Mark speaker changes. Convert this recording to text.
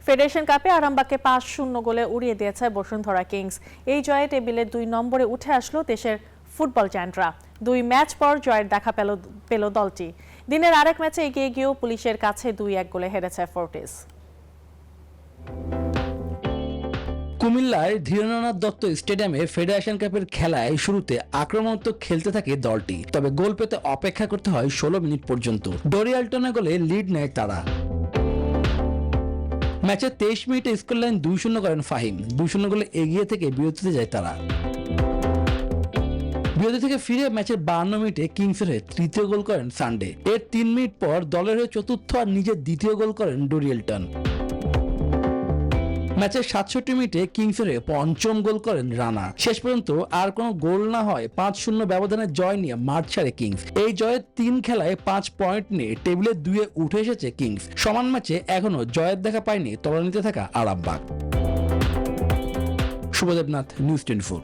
Speaker 1: Federation কাপে আরামবাগকে 5-0 গোলে উড়িয়ে দিয়েছে বসুন্ধরা কিংস। এই জয়ে টেবিলে 2 নম্বরে উঠে আসলো দেশের ফুটবল জায়ান্টরা। 2 ম্যাচ পর জয়ের দেখা পেল দলটি। দিনের আরেক ম্যাচে এগিয়ে গিয়েও পুলিশের কাছে 2-1 গোলে হেরেছে ফোর্টিস।
Speaker 2: কুমিল্লার ধীরেন্দ্রনাথ দত্ত স্টেডিয়ামে ফেডারেশন কাপের খেলায় শুরুতে আক্রমণাত্মক খেলতে থাকে দলটি, তবে গোল পেতে অপেক্ষা করতে হয় 16 মিনিট পর্যন্ত। ডরিয়াল্টনের গোলে লিড নেয় তারা। ম্যাচে 23 মিনিটে স্কোরলাইন 2-0 করেন ফাহিম। 2-0 গোলে এগিয়ে থেকে বিরতিতে যায় তারা। বিরতি থেকে ফিরে ম্যাচের 52 মিনিটে কিংসের হয়ে তৃতীয় গোল করেন সানডে। এর 3 মিনিট পর দলের হয়ে চতুর্থ আর নিজের দ্বিতীয় গোল করেন ডরিয়াল্টন। ম্যাচের 67 মিনিটে কিংসের হয়ে পঞ্চম গোল করেন রানা। শেষ পর্যন্ত আর কোনো গোল না হয় 5-0 ব্যবধানে জয় নিয়ে মাঠ ছাড়ে কিংস। এই জয়ের 3 খেলায় 5 পয়েন্ট নিয়ে টেবিলে 2-এ উঠে এসেছে কিংস। সমান ম্যাচে এখনো জয়ের দেখা পায়নি তলানিতে থাকা আরামবাগ। শুভদেবনাথ, নিউজ 24।